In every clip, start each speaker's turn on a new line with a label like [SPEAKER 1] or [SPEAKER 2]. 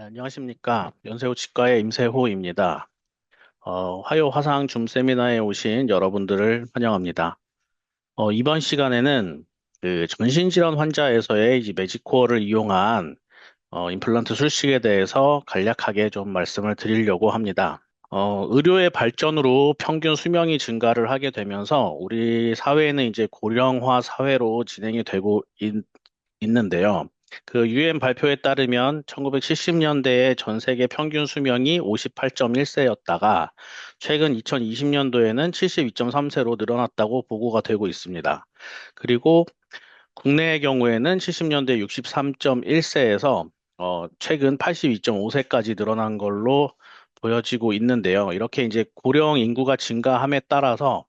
[SPEAKER 1] 네, 안녕하십니까. 연세호 치과의 임세호입니다. 화요 화상 줌 세미나에 오신 여러분들을 환영합니다. 이번 시간에는 그 전신질환 환자에서의 이제 매직코어를 이용한 임플란트 술식에 대해서 간략하게 좀 말씀을 드리려고 합니다. 의료의 발전으로 평균 수명이 증가를 하게 되면서 우리 사회는 이제 고령화 사회로 진행이 되고 있는데요. 그 유엔 발표에 따르면 1970년대에 전 세계 평균 수명이 58.1세였다가 최근 2020년도에는 72.3세로 늘어났다고 보고가 되고 있습니다. 그리고 국내의 경우에는 70년대 63.1세에서 최근 82.5세까지 늘어난 걸로 보여지고 있는데요. 이렇게 이제 고령 인구가 증가함에 따라서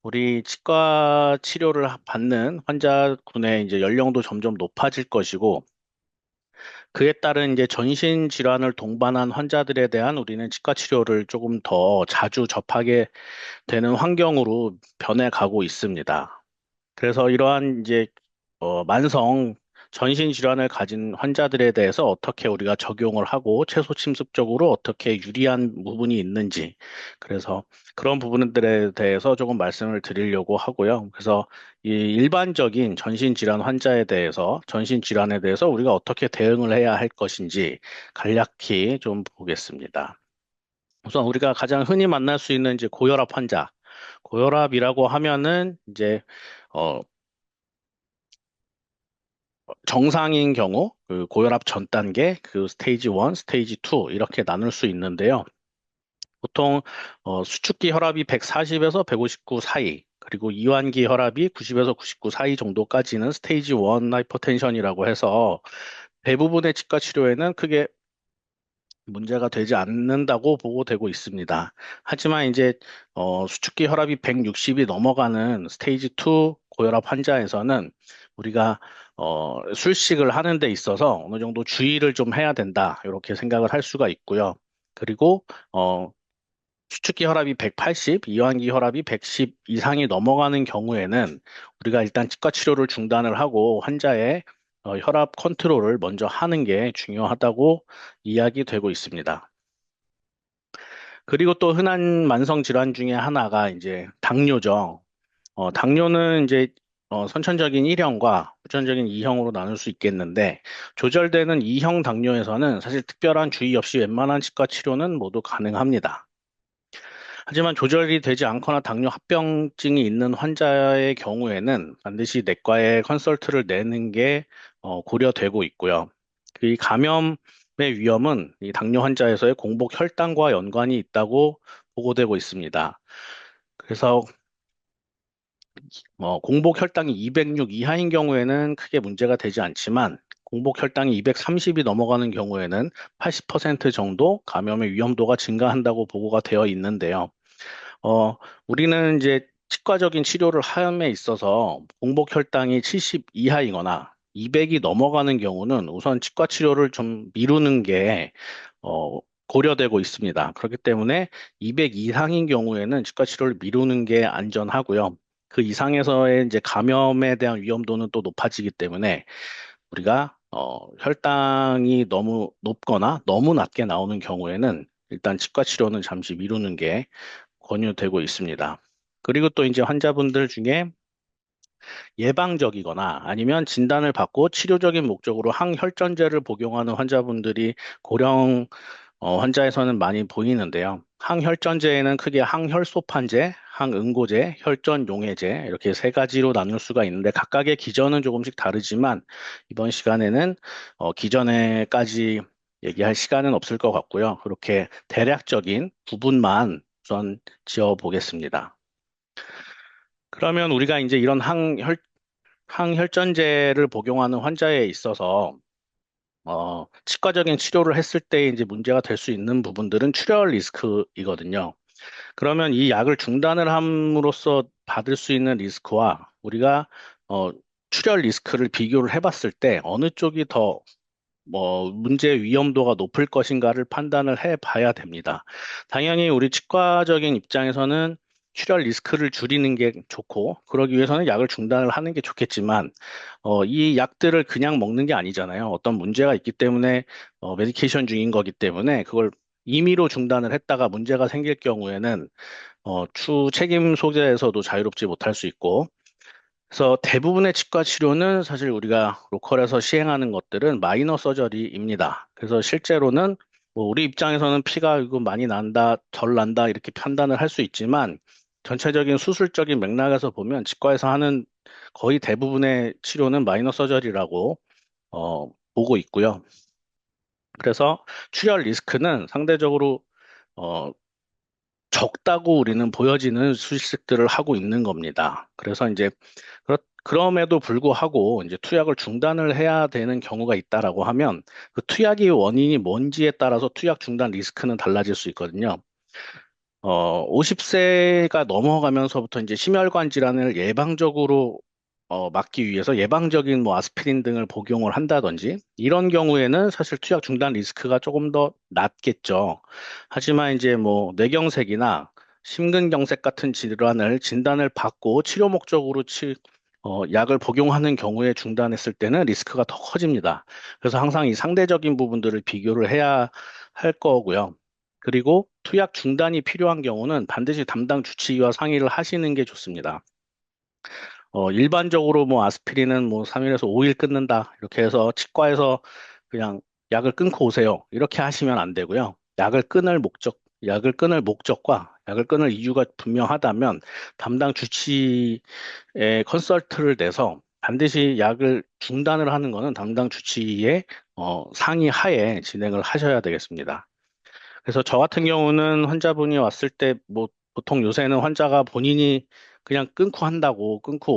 [SPEAKER 1] 우리 치과 치료를 받는 환자군의 이제 연령도 점점 높아질 것이고, 그에 따른 이제 전신 질환을 동반한 환자들에 대한 우리는 치과 치료를 조금 더 자주 접하게 되는 환경으로 변해가고 있습니다. 그래서 이러한 이제 만성 전신 질환을 가진 환자들에 대해서 어떻게 우리가 적용을 하고 최소 침습적으로 어떻게 유리한 부분이 있는지, 그래서 그런 부분들에 대해서 조금 말씀을 드리려고 하고요. 그래서 이 일반적인 전신 질환 환자에 대해서 전신 질환에 대해서 우리가 어떻게 대응을 해야 할 것인지 간략히 좀 보겠습니다. 우선 우리가 가장 흔히 만날 수 있는 이제 고혈압 환자, 고혈압이라고 하면은 이제 어, 정상인 경우, 그 고혈압 전 단계, 그 스테이지 1, 스테이지 2 이렇게 나눌 수 있는데요. 보통 수축기 혈압이 140에서 159 사이, 그리고 이완기 혈압이 90에서 99 사이 정도까지는 스테이지 1 하이퍼텐션이라고 해서 대부분의 치과 치료에는 크게 문제가 되지 않는다고 보고되고 있습니다. 하지만 이제 수축기 혈압이 160이 넘어가는 스테이지 2 고혈압 환자에서는 우리가 술식을 하는 데 있어서 어느 정도 주의를 좀 해야 된다, 이렇게 생각을 할 수가 있고요. 그리고 수축기 혈압이 180, 이완기 혈압이 110 이상이 넘어가는 경우에는 우리가 일단 치과 치료를 중단을 하고 환자의 혈압 컨트롤을 먼저 하는 게 중요하다고 이야기되고 있습니다. 그리고 또 흔한 만성 질환 중에 하나가 이제 당뇨죠. 당뇨는 이제 선천적인 1형과 후천적인 2형으로 나눌 수 있겠는데, 조절되는 2형 당뇨에서는 사실 특별한 주의 없이 웬만한 치과 치료는 모두 가능합니다. 하지만 조절이 되지 않거나 당뇨 합병증이 있는 환자의 경우에는 반드시 내과에 컨설트를 내는 게 고려되고 있고요. 이 감염의 위험은 이 당뇨 환자에서의 공복 혈당과 연관이 있다고 보고되고 있습니다. 그래서 공복 혈당이 206 이하인 경우에는 크게 문제가 되지 않지만, 공복 혈당이 230이 넘어가는 경우에는 80% 정도 감염의 위험도가 증가한다고 보고가 되어 있는데요. 우리는 이제 치과적인 치료를 함에 있어서 공복 혈당이 70 이하이거나 200이 넘어가는 경우는 우선 치과 치료를 좀 미루는 게 고려되고 있습니다. 그렇기 때문에 200 이상인 경우에는 치과 치료를 미루는 게 안전하고요. 그 이상에서의 이제 감염에 대한 위험도는 또 높아지기 때문에 우리가 혈당이 너무 높거나 너무 낮게 나오는 경우에는 일단 치과 치료는 잠시 미루는 게 권유되고 있습니다. 그리고 또 이제 환자분들 중에 예방적이거나 아니면 진단을 받고 치료적인 목적으로 항혈전제를 복용하는 환자분들이 고령 환자에서는 많이 보이는데요. 항혈전제에는 크게 항혈소판제, 항응고제, 혈전용해제 이렇게 세 가지로 나눌 수가 있는데, 각각의 기전은 조금씩 다르지만 이번 시간에는 기전에까지 얘기할 시간은 없을 것 같고요. 그렇게 대략적인 부분만 우선 지어 보겠습니다. 그러면 우리가 이제 이런 항혈전제를 복용하는 환자에 있어서 치과적인 치료를 했을 때 이제 문제가 될 수 있는 부분들은 출혈 리스크이거든요. 그러면 이 약을 중단을 함으로써 받을 수 있는 리스크와 우리가 어, 출혈 리스크를 비교를 해봤을 때 어느 쪽이 더 문제 위험도가 높을 것인가를 판단을 해 봐야 됩니다. 당연히 우리 치과적인 입장에서는 출혈 리스크를 줄이는 게 좋고, 그러기 위해서는 약을 중단을 하는 게 좋겠지만, 이 약들을 그냥 먹는 게 아니잖아요. 어떤 문제가 있기 때문에, 메디케이션 중인 거기 때문에, 그걸 임의로 중단을 했다가 문제가 생길 경우에는, 추 책임 소재에서도 자유롭지 못할 수 있고, 그래서 대부분의 치과 치료는 사실 우리가 로컬에서 시행하는 것들은 마이너 서저리입니다. 그래서 실제로는 뭐 우리 입장에서는 피가 이거 많이 난다, 덜 난다 이렇게 판단을 할 수 있지만 전체적인 수술적인 맥락에서 보면 치과에서 하는 거의 대부분의 치료는 마이너 서저리라고 보고 있고요. 그래서 출혈 리스크는 상대적으로 어, 적다고 우리는 보여지는 수식들을 하고 있는 겁니다. 그래서 이제 그럼에도 불구하고 이제 투약을 중단을 해야 되는 경우가 있다라고 하면 그 투약의 원인이 뭔지에 따라서 투약 중단 리스크는 달라질 수 있거든요. 50세가 넘어가면서부터 이제 심혈관 질환을 예방적으로 막기 위해서 예방적인 뭐 아스피린 등을 복용을 한다든지 이런 경우에는 사실 투약 중단 리스크가 조금 더 낮겠죠. 하지만 이제 뭐 뇌경색이나 심근경색 같은 질환을 진단을 받고 치료 목적으로 약을 복용하는 경우에 중단했을 때는 리스크가 더 커집니다. 그래서 항상 이 상대적인 부분들을 비교를 해야 할 거고요. 그리고 투약 중단이 필요한 경우는 반드시 담당 주치의와 상의를 하시는 게 좋습니다. 일반적으로 뭐 아스피린은 뭐 3일에서 5일 끊는다. 이렇게 해서 치과에서 그냥 약을 끊고 오세요. 이렇게 하시면 안 되고요. 약을 끊을 목적과 약을 끊을 이유가 분명하다면 담당 주치의의 컨설트를 내서 반드시 약을 중단을 하는 것은 담당 주치의의 상의 하에 진행을 하셔야 되겠습니다. 그래서 저 같은 경우는 환자분이 왔을 때 뭐 보통 요새는 환자가 본인이 그냥 끊고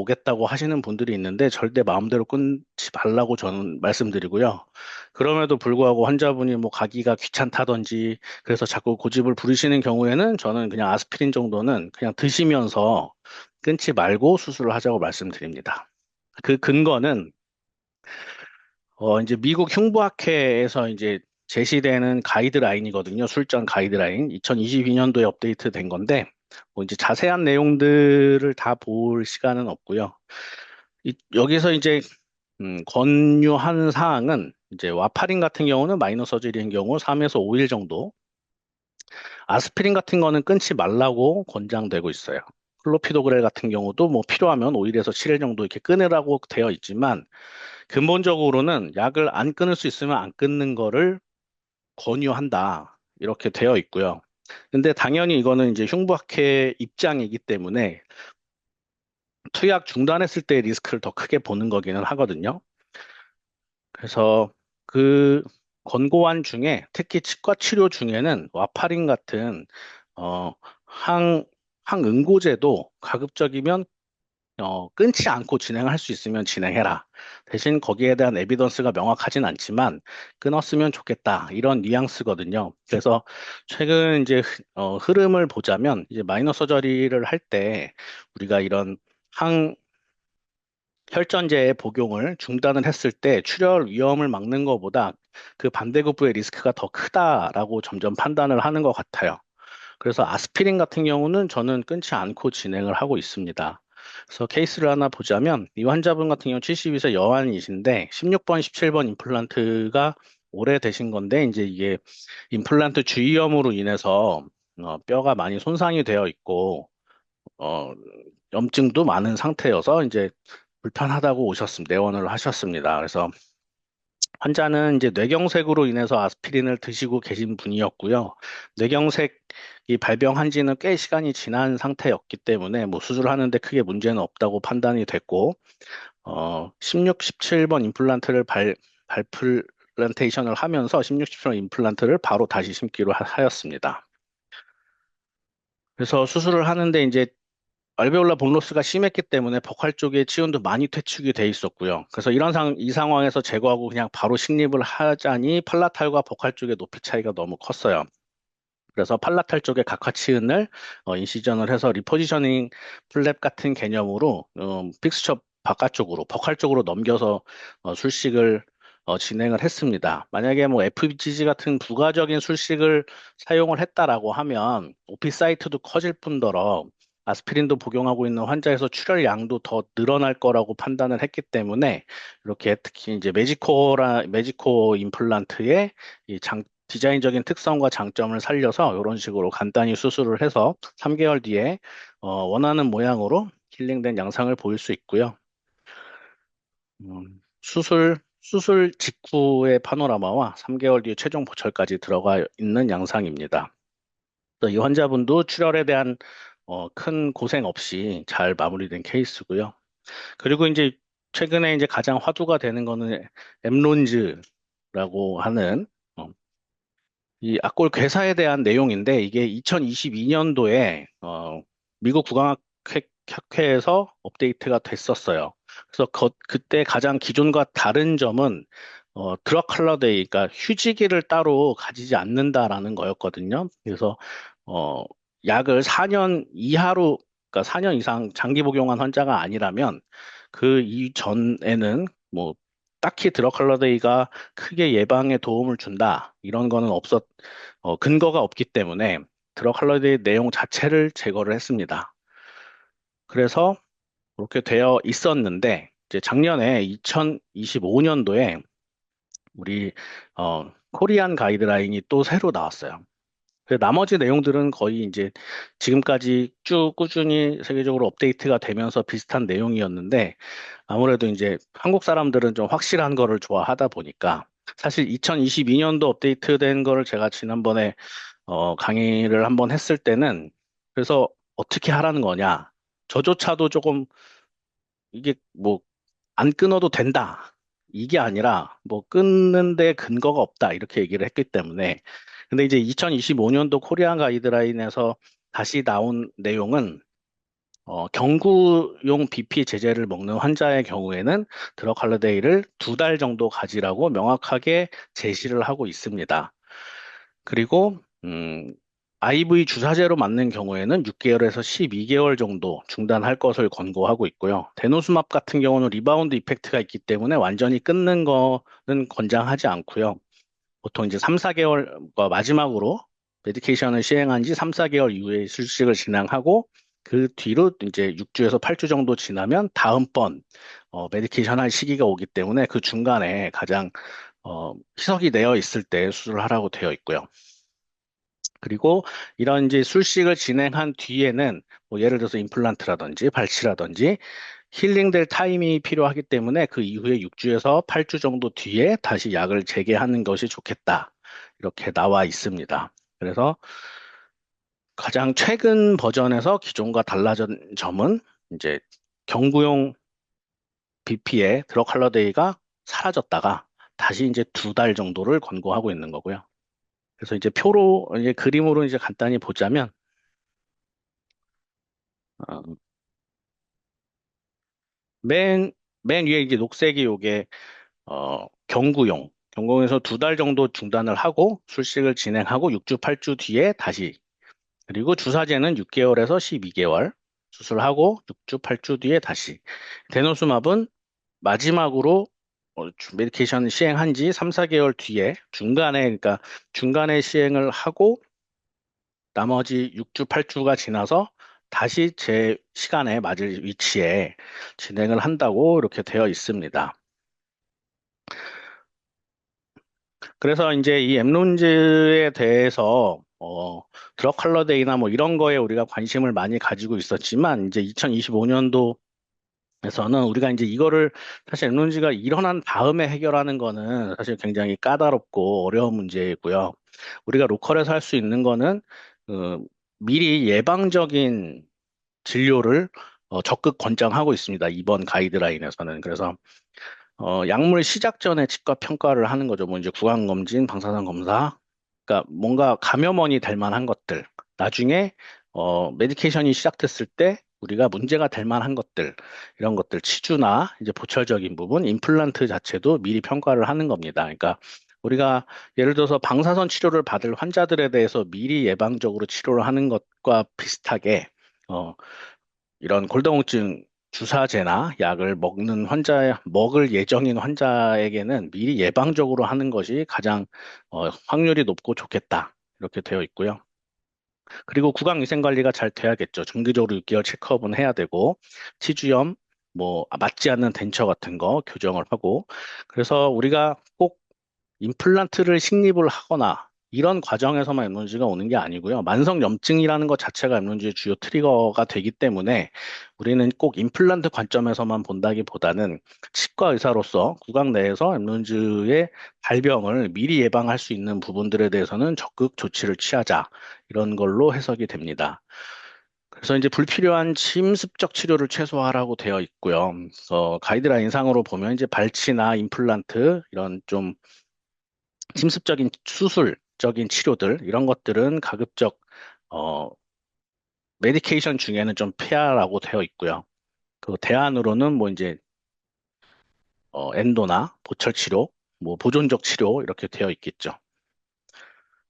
[SPEAKER 1] 오겠다고 하시는 분들이 있는데 절대 마음대로 끊지 말라고 저는 말씀드리고요. 그럼에도 불구하고 환자분이 뭐 가기가 귀찮다든지 그래서 자꾸 고집을 부리시는 경우에는 저는 그냥 아스피린 정도는 그냥 드시면서 끊지 말고 수술을 하자고 말씀드립니다. 그 근거는 이제 미국 흉부학회에서 이제 제시되는 가이드라인이거든요. 술전 가이드라인. 2022년도에 업데이트된 건데, 뭐 이제 자세한 내용들을 다 볼 시간은 없고요. 여기서 이제 권유한 사항은 이제 와파린 같은 경우는 마이너 서저리인 경우 3에서 5일 정도, 아스피린 같은 거는 끊지 말라고 권장되고 있어요. 클로피도그렐 같은 경우도 뭐 필요하면 5일에서 7일 정도 이렇게 끊으라고 되어 있지만 근본적으로는 약을 안 끊을 수 있으면 안 끊는 거를 권유한다. 이렇게 되어 있고요. 근데 당연히 이거는 이제 흉부학회 입장이기 때문에 투약 중단했을 때 리스크를 더 크게 보는 거기는 하거든요. 그래서 그 권고안 중에 특히 치과 치료 중에는 와파린 같은 어, 항, 항응고제도 가급적이면 끊지 않고 진행할 수 있으면 진행해라. 대신 거기에 대한 에비던스가 명확하진 않지만 끊었으면 좋겠다. 이런 뉘앙스거든요. 그래서 최근 이제 흐름을 보자면 이제 마이너 서저리를 할 때 우리가 이런 혈전제의 복용을 중단을 했을 때 출혈 위험을 막는 것보다 그 반대급부의 리스크가 더 크다라고 점점 판단을 하는 것 같아요. 그래서 아스피린 같은 경우는 저는 끊지 않고 진행을 하고 있습니다. 그래서 케이스를 하나 보자면 이 환자분 같은 경우 72세 여환이신데 16번, 17번 임플란트가 오래되신 건데 이제 이게 임플란트 주위염으로 인해서 뼈가 많이 손상이 되어 있고 어, 염증도 많은 상태여서 이제 불편하다고 오셨습니다. 내원을 하셨습니다. 그래서 환자는 이제 뇌경색으로 인해서 아스피린을 드시고 계신 분이었고요. 뇌경색이 발병한 지는 꽤 시간이 지난 상태였기 때문에 뭐 수술하는데 크게 문제는 없다고 판단이 됐고, 16, 17번 임플란트를 발플란테이션을 하면서 16, 17번 임플란트를 바로 다시 심기로 하였습니다. 그래서 수술을 하는데 이제 알베올라 본로스가 심했기 때문에 버칼 쪽에 치원도 많이 퇴축이 돼 있었고요. 그래서 이 상황에서 제거하고 그냥 바로 식립을 하자니 팔라탈과 버칼 쪽의 높이 차이가 너무 컸어요. 그래서 팔라탈 쪽에 각화치은을 인시전을 해서 리포지셔닝 플랩 같은 개념으로 픽스처 바깥쪽으로 버칼 쪽으로 넘겨서 술식을 진행을 했습니다. 만약에 뭐 FBGG 같은 부가적인 술식을 사용을 했다라고 하면 오피 사이트도 커질 뿐더러 아스피린도 복용하고 있는 환자에서 출혈량도 더 늘어날 거라고 판단을 했기 때문에 이렇게 특히 이제 매지코 임플란트의 디자인적인 특성과 장점을 살려서 이런 식으로 간단히 수술을 해서 3개월 뒤에 원하는 모양으로 힐링된 양상을 보일 수 있고요. 수술 직후의 파노라마와 3개월 뒤에 최종 보철까지 들어가 있는 양상입니다. 그래서 이 환자분도 출혈에 대한 큰 고생 없이 잘 마무리된 케이스고요. 그리고 이제 최근에 이제 가장 화두가 되는 거는 엠론즈라고 하는 이 악골 괴사에 대한 내용인데 이게 2022년도에 미국 국악학회에서 업데이트가 됐었어요. 그래서 그때 가장 기존과 다른 점은 드럭 컬러데이, 그러니까 휴지기를 따로 가지지 않는다라는 거였거든요. 그래서 어, 약을 4년 이하로, 그러니까 4년 이상 장기 복용한 환자가 아니라면 그 이전에는 뭐 딱히 드럭 컬러데이가 크게 예방에 도움을 준다 이런 거는 근거가 없기 때문에 드럭 컬러데이 내용 자체를 제거를 했습니다. 그래서 그렇게 되어 있었는데 이제 작년에 2025년도에 우리 코리안 가이드라인이 또 새로 나왔어요. 나머지 내용들은 거의 이제 지금까지 쭉 꾸준히 세계적으로 업데이트가 되면서 비슷한 내용이었는데 아무래도 이제 한국 사람들은 좀 확실한 거를 좋아하다 보니까 사실 2022년도 업데이트된 거를 제가 지난번에 강의를 한번 했을 때는 그래서 어떻게 하라는 거냐. 저조차도 조금 이게 뭐 안 끊어도 된다. 이게 아니라 뭐 끊는데 근거가 없다. 이렇게 얘기를 했기 때문에. 근데 이제 2025년도 코리안 가이드라인에서 다시 나온 내용은 경구용 BP 제제를 먹는 환자의 경우에는 드러칼라데이를 2달 정도 가지라고 명확하게 제시를 하고 있습니다. 그리고 IV 주사제로 맞는 경우에는 6개월에서 12개월 정도 중단할 것을 권고하고 있고요. 데노스맙 같은 경우는 리바운드 이펙트가 있기 때문에 완전히 끊는 거는 권장하지 않고요. 보통 이제 3, 4개월과 마지막으로 메디케이션을 시행한 지 3, 4개월 이후에 술식을 진행하고 그 뒤로 이제 6주에서 8주 정도 지나면 다음번 메디케이션 할 시기가 오기 때문에 그 중간에 가장 희석이 되어 있을 때 수술을 하라고 되어 있고요. 그리고 이런 이제 술식을 진행한 뒤에는 뭐 예를 들어서 임플란트라든지 발치라든지 힐링될 타임이 필요하기 때문에 그 이후에 6주에서 8주 정도 뒤에 다시 약을 재개하는 것이 좋겠다. 이렇게 나와 있습니다. 그래서 가장 최근 버전에서 기존과 달라진 점은 이제 경구용 BP의 드럭 할러데이가 사라졌다가 다시 이제 2달 정도를 권고하고 있는 거고요. 그래서 이제 표로 이제 그림으로 이제 간단히 보자면 어, 맨, 맨 위에 이제 녹색이 요게 경구용에서 2달 정도 중단을 하고 술식을 진행하고 6주, 8주 뒤에 다시 그리고 주사제는 6개월에서 12개월 수술하고 6주, 8주 뒤에 다시 데노스맙은 마지막으로 메디케이션 시행한 지 3, 4개월 뒤에 그러니까 중간에 시행을 하고 나머지 6주, 8주가 지나서 다시 제 시간에 맞을 위치에 진행을 한다고 이렇게 되어 있습니다. 그래서 이제 이 엠론즈에 대해서 드럭 컬러데이나 뭐 이런 거에 우리가 관심을 많이 가지고 있었지만 이제 2025년도에서는 우리가 이제 이거를 사실 엠론즈가 일어난 다음에 해결하는 거는 사실 굉장히 까다롭고 어려운 문제이고요. 우리가 로컬에서 할 수 있는 거는 그 미리 예방적인 진료를 적극 권장하고 있습니다. 이번 가이드라인에서는. 그래서 약물 시작 전에 치과 평가를 하는 거죠. 뭐 이제 구강검진, 방사선 검사. 그러니까 뭔가 감염원이 될 만한 것들. 나중에 메디케이션이 시작됐을 때 우리가 문제가 될 만한 것들, 이런 것들, 치주나 이제 보철적인 부분, 임플란트 자체도 미리 평가를 하는 겁니다. 그러니까 우리가 예를 들어서 방사선 치료를 받을 환자들에 대해서 미리 예방적으로 치료를 하는 것과 비슷하게 어, 이런 골다공증 주사제나 약을 먹을 예정인 환자에게는 미리 예방적으로 하는 것이 가장 확률이 높고 좋겠다. 이렇게 되어 있고요. 그리고 구강 위생 관리가 잘 돼야겠죠. 정기적으로 6개월 체크업은 해야 되고, 치주염, 뭐, 맞지 않는 덴처 같은 거 교정을 하고, 그래서 우리가 꼭 임플란트를 식립을 하거나 이런 과정에서만 엠노지가 오는 게 아니고요. 만성 염증이라는 것 자체가 엠노지의 주요 트리거가 되기 때문에 우리는 꼭 임플란트 관점에서만 본다기보다는 치과 의사로서 구강 내에서 엠노즈의 발병을 미리 예방할 수 있는 부분들에 대해서는 적극 조치를 취하자. 이런 걸로 해석이 됩니다. 그래서 이제 불필요한 침습적 치료를 최소화하라고 되어 있고요. 그래서 가이드라인상으로 보면 이제 발치나 임플란트 이런 좀 침습적인 수술적인 치료들 이런 것들은 가급적 어 메디케이션 중에는 좀 피하라고 되어 있고요. 그 대안으로는 뭐 이제 엔도나 보철 치료, 뭐 보존적 치료 이렇게 되어 있겠죠.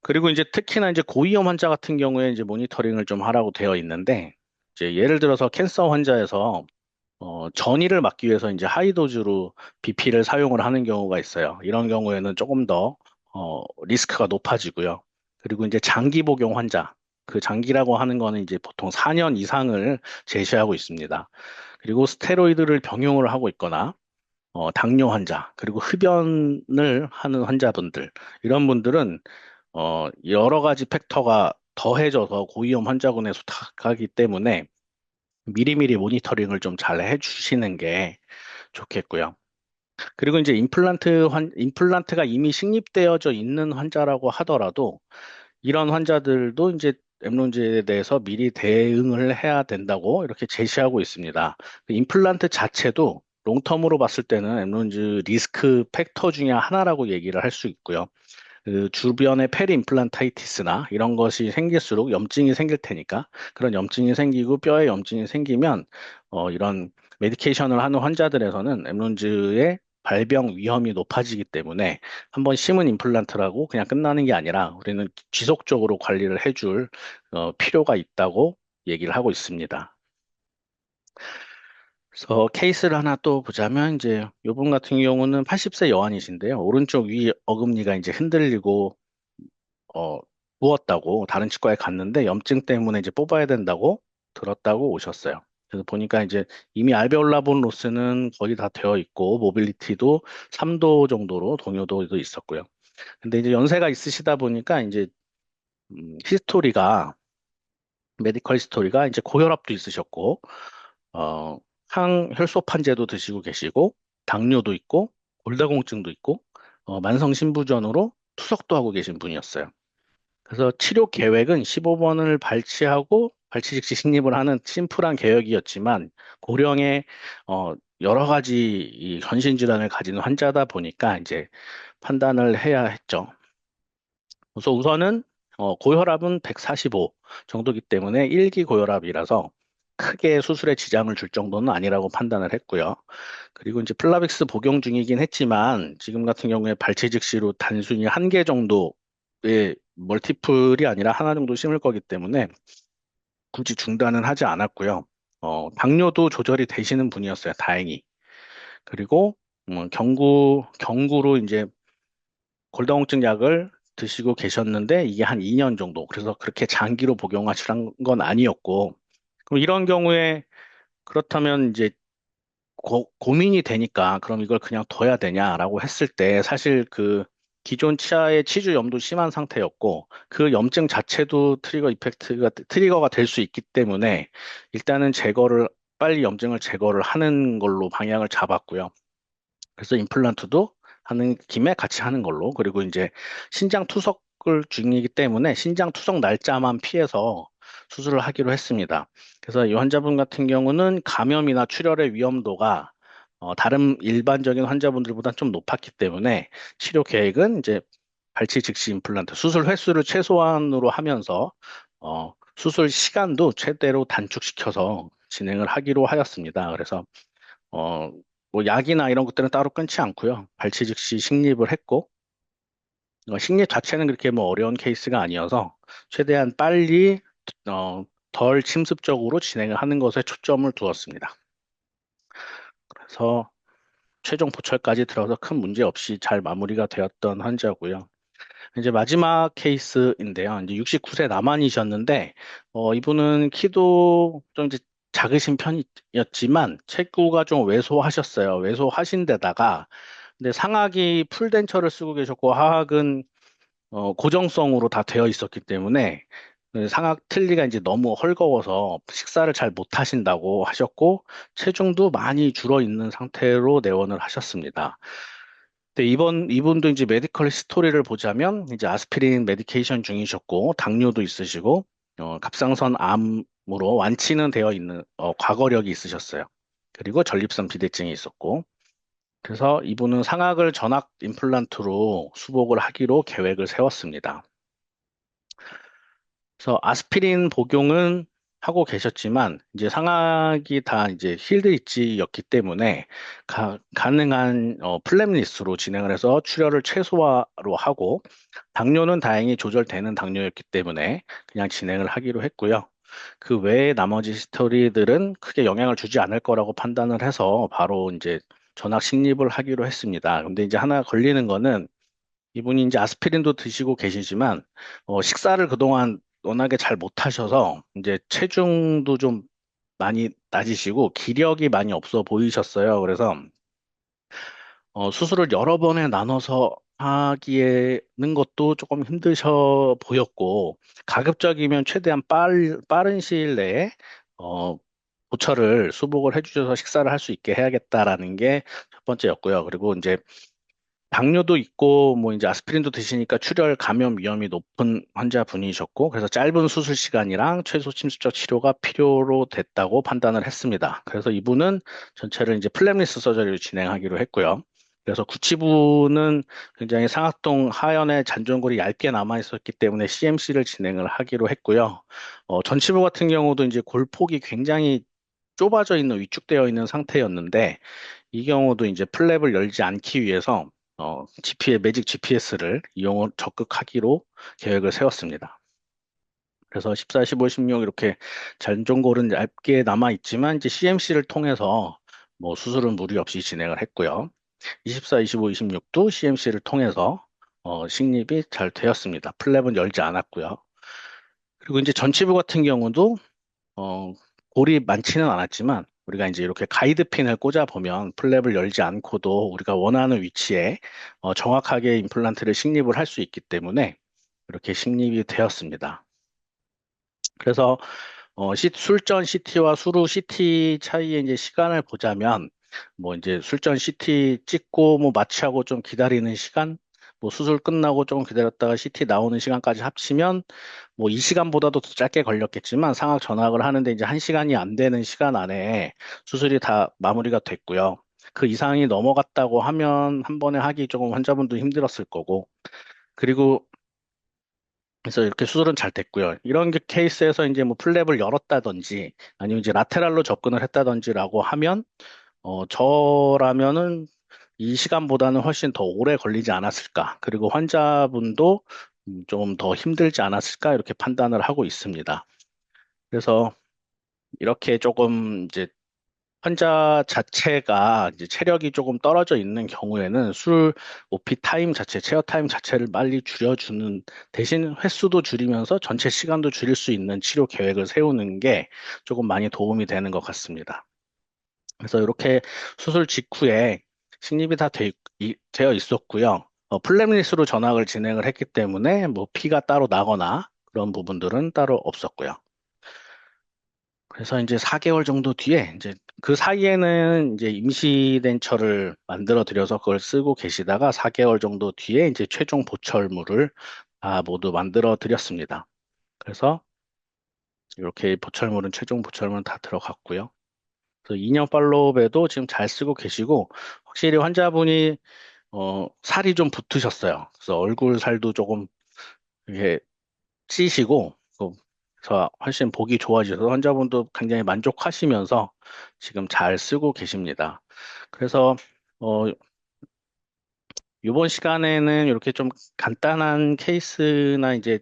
[SPEAKER 1] 그리고 이제 특히나 이제 고위험 환자 같은 경우에 이제 모니터링을 좀 하라고 되어 있는데 이제 예를 들어서 캔서 환자에서 전이를 막기 위해서 이제 하이도즈로 BP를 사용을 하는 경우가 있어요. 이런 경우에는 조금 더 리스크가 높아지고요. 그리고 이제 장기 복용 환자, 그 장기라고 하는 거는 이제 보통 4년 이상을 제시하고 있습니다. 그리고 스테로이드를 병용을 하고 있거나 당뇨 환자, 그리고 흡연을 하는 환자분들, 이런 분들은 여러 가지 팩터가 더해져서 고위험 환자군에 속하기 때문에 미리미리 모니터링을 좀 잘 해주시는 게 좋겠고요. 그리고 이제 임플란트가 이미 식립되어져 있는 환자라고 하더라도 이런 환자들도 이제 엠론지에 대해서 미리 대응을 해야 된다고 이렇게 제시하고 있습니다. 그 임플란트 자체도 롱텀으로 봤을 때는 엠론즈 리스크 팩터 중에 하나라고 얘기를 할 수 있고요. 그 주변에 페리임플란타이티스나 이런 것이 생길수록 염증이 생길 테니까 그런 염증이 생기고 뼈에 염증이 생기면 이런 메디케이션을 하는 환자들에서는 엠론즈의 발병 위험이 높아지기 때문에 한번 심은 임플란트라고 그냥 끝나는 게 아니라 우리는 지속적으로 관리를 해줄 필요가 있다고 얘기를 하고 있습니다. 그래서 케이스를 하나 또 보자면 이제 요분 같은 경우는 80세 여환이신데요. 오른쪽 위 어금니가 이제 흔들리고 어, 부었다고 다른 치과에 갔는데 염증 때문에 이제 뽑아야 된다고 들었다고 오셨어요. 그래서 보니까 이제 이미 알베올라본 로스는 거의 다 되어 있고 모빌리티도 3도 정도로 동요도도 있었고요. 근데 이제 연세가 있으시다 보니까 이제 히스토리가 메디컬 히스토리가 이제 고혈압도 있으셨고 어, 항혈소판제도 드시고 계시고 당뇨도 있고 골다공증도 있고 만성 신부전으로 투석도 하고 계신 분이었어요. 그래서 치료 계획은 15번을 발치하고 발치 즉시 식립을 하는 심플한 계획이었지만 고령의 여러 가지 이 전신 질환을 가진 환자다 보니까 이제 판단을 해야 했죠. 그래서 우선은 고혈압은 145 정도이기 때문에 1기 고혈압이라서 크게 수술에 지장을 줄 정도는 아니라고 판단을 했고요. 그리고 이제 플라빅스 복용 중이긴 했지만 지금 같은 경우에 발치 즉시로 단순히 한 개 정도의 멀티플이 아니라 하나 정도 심을 거기 때문에 굳이 중단은 하지 않았고요. 당뇨도 조절이 되시는 분이었어요. 다행히. 그리고 경구로 이제 골다공증 약을 드시고 계셨는데 이게 한 2년 정도. 그래서 그렇게 장기로 복용하시는 건 아니었고. 그럼 이런 경우에 그렇다면 이제 고민이 되니까 그럼 이걸 그냥 둬야 되냐라고 했을 때 사실 그 기존 치아의 치주염도 심한 상태였고 그 염증 자체도 트리거가 될 수 있기 때문에 일단은 빨리 염증을 제거를 하는 걸로 방향을 잡았고요. 그래서 임플란트도 하는 김에 같이 하는 걸로. 그리고 이제 신장 투석을 중이기 때문에 신장 투석 날짜만 피해서 수술을 하기로 했습니다. 그래서 이 환자분 같은 경우는 감염이나 출혈의 위험도가 다른 일반적인 환자분들보다 좀 높았기 때문에 치료 계획은 이제 발치 즉시 임플란트 수술 횟수를 최소한으로 하면서 수술 시간도 최대로 단축시켜서 진행을 하기로 하였습니다. 그래서 어, 뭐 약이나 이런 것들은 따로 끊지 않고요. 발치 즉시 식립을 했고, 식립 자체는 그렇게 뭐 어려운 케이스가 아니어서 최대한 빨리 어, 덜 침습적으로 진행을 하는 것에 초점을 두었습니다. 그래서 최종 보철까지 들어서 큰 문제 없이 잘 마무리가 되었던 환자고요. 이제 마지막 케이스인데요. 이제 69세 남한이셨는데, 이분은 키도 좀 이제 작으신 편이었지만, 체구가 좀 왜소하셨어요. 왜소하신 데다가, 근데 상악이 풀덴처를 쓰고 계셨고, 하악은 고정성으로 다 되어 있었기 때문에, 그 상악 틀니가 이제 너무 헐거워서 식사를 잘 못 하신다고 하셨고, 체중도 많이 줄어 있는 상태로 내원을 하셨습니다. 네, 이분도 이제 메디컬 히스토리를 보자면, 이제 아스피린 메디케이션 중이셨고, 당뇨도 있으시고, 갑상선 암으로 완치는 되어 있는, 과거력이 있으셨어요. 그리고 전립선 비대증이 있었고, 그래서 이분은 상악을 전악 임플란트로 수복을 하기로 계획을 세웠습니다. 그래서 아스피린 복용은 하고 계셨지만 이제 상악이 다 이제 힐드 있지였기 때문에 가능한 플랩리스로 진행을 해서 출혈을 최소화로 하고 당뇨는 다행히 조절되는 당뇨였기 때문에 그냥 진행을 하기로 했고요. 그 외에 나머지 스토리들은 크게 영향을 주지 않을 거라고 판단을 해서 바로 이제 전학 식립을 하기로 했습니다. 근데 이제 하나 걸리는 거는 이분이 이제 아스피린도 드시고 계시지만 식사를 그동안 워낙에 잘 못하셔서 이제 체중도 좀 많이 낮으시고 기력이 많이 없어 보이셨어요. 그래서 수술을 여러 번에 나눠서 하기에는 것도 조금 힘드셔 보였고 가급적이면 최대한 빠른 시일 내에 어, 보철을 수복을 해주셔서 식사를 할 수 있게 해야겠다라는 게 첫 번째였고요. 그리고 이제 당뇨도 있고 뭐 이제 아스피린도 드시니까 출혈 감염 위험이 높은 환자분이셨고 그래서 짧은 수술 시간이랑 최소 침수적 치료가 필요로 됐다고 판단을 했습니다. 그래서 이분은 전체를 이제 플랩리스 서저리를 진행하기로 했고요. 그래서 구치부는 굉장히 상악동 하연에 잔존골이 얇게 남아 있었기 때문에 CMC를 진행을 하기로 했고요. 전치부 같은 경우도 이제 골폭이 굉장히 좁아져 있는 위축되어 있는 상태였는데 이 경우도 이제 플랩을 열지 않기 위해서 매직 GPS를 이용을 적극하기로 계획을 세웠습니다. 그래서 14, 15, 16 이렇게 잔존골은 얇게 남아 있지만 이제 CMC를 통해서 뭐 수술은 무리 없이 진행을 했고요. 24, 25, 26도 CMC를 통해서 식립이 잘 되었습니다. 플랩은 열지 않았고요. 그리고 이제 전치부 같은 경우도 어, 골이 많지는 않았지만 우리가 이제 이렇게 가이드핀을 꽂아 보면 플랩을 열지 않고도 우리가 원하는 위치에 정확하게 임플란트를 식립을 할 수 있기 때문에 이렇게 식립이 되었습니다. 그래서 술전 CT와 수루 CT 차이의 이제 시간을 보자면 뭐 이제 술전 CT 찍고 뭐 마취하고 좀 기다리는 시간 뭐 수술 끝나고 조금 기다렸다가 CT 나오는 시간까지 합치면 뭐 이 시간보다도 더 짧게 걸렸겠지만 상악 전학을 하는데 이제 한 시간이 안 되는 시간 안에 수술이 다 마무리가 됐고요. 그 이상이 넘어갔다고 하면 한 번에 하기 조금 환자분도 힘들었을 거고 그리고 그래서 이렇게 수술은 잘 됐고요. 이런 케이스에서 이제 뭐 플랩을 열었다든지 아니면 이제 라테랄로 접근을 했다든지라고 하면 저라면은 이 시간보다는 훨씬 더 오래 걸리지 않았을까. 그리고 환자분도 좀 더 힘들지 않았을까 이렇게 판단을 하고 있습니다. 그래서 이렇게 조금 이제 환자 자체가 이제 체력이 조금 떨어져 있는 경우에는 OP 타임 자체, 체어 타임 자체를 빨리 줄여주는 대신 횟수도 줄이면서 전체 시간도 줄일 수 있는 치료 계획을 세우는 게 조금 많이 도움이 되는 것 같습니다. 그래서 이렇게 수술 직후에 식립이 다 되어 있었고요. 플랩리스로 전학을 진행을 했기 때문에 뭐 피가 따로 나거나 그런 부분들은 따로 없었고요. 그래서 이제 4개월 정도 뒤에 이제 그 사이에는 이제 임시덴처를 만들어 드려서 그걸 쓰고 계시다가 4개월 정도 뒤에 이제 최종 보철물을 다 모두 만들어 드렸습니다. 그래서 이렇게 최종 보철물은 다 들어갔고요. 그래서 2년 팔로우업에도 지금 잘 쓰고 계시고 확실히 환자분이 살이 좀 붙으셨어요. 그래서 얼굴 살도 조금 이게 찌시고 그래서 훨씬 보기 좋아지셔서 환자분도 굉장히 만족하시면서 지금 잘 쓰고 계십니다. 그래서 어, 이번 시간에는 이렇게 좀 간단한 케이스나 이제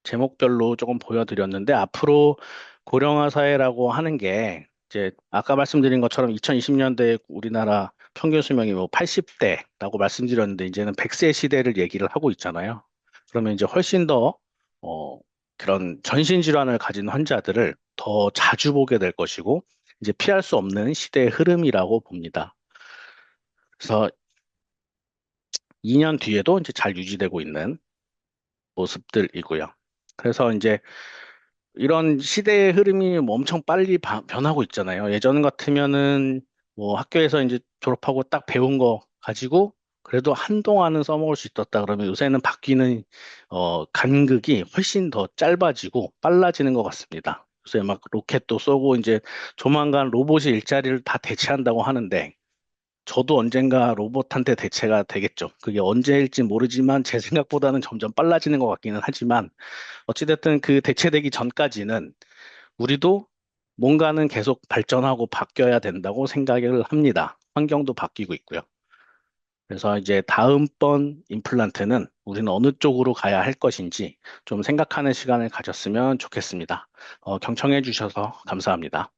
[SPEAKER 1] 제목별로 조금 보여드렸는데 앞으로 고령화 사회라고 하는 게 이제 아까 말씀드린 것처럼 2020년대 우리나라 평균 수명이 뭐 80대라고 말씀드렸는데 이제는 100세 시대를 얘기를 하고 있잖아요. 그러면 이제 훨씬 더, 어, 그런 전신질환을 가진 환자들을 더 자주 보게 될 것이고, 이제 피할 수 없는 시대의 흐름이라고 봅니다. 그래서 2년 뒤에도 이제 잘 유지되고 있는 모습들이고요. 그래서 이제 이런 시대의 흐름이 뭐 엄청 빨리 변하고 있잖아요. 예전 같으면은 뭐 학교에서 이제 졸업하고 딱 배운 거 가지고 그래도 한동안은 써먹을 수 있었다 그러면 요새는 바뀌는 간극이 훨씬 더 짧아지고 빨라지는 것 같습니다. 요새 막 로켓도 쏘고 이제 조만간 로봇이 일자리를 다 대체한다고 하는데 저도 언젠가 로봇한테 대체가 되겠죠. 그게 언제일지 모르지만 제 생각보다는 점점 빨라지는 것 같기는 하지만 어찌됐든 그 대체되기 전까지는 우리도 뭔가는 계속 발전하고 바뀌어야 된다고 생각을 합니다. 환경도 바뀌고 있고요. 그래서 이제 다음번 임플란트는 우리는 어느 쪽으로 가야 할 것인지 좀 생각하는 시간을 가졌으면 좋겠습니다. 경청해 주셔서 감사합니다.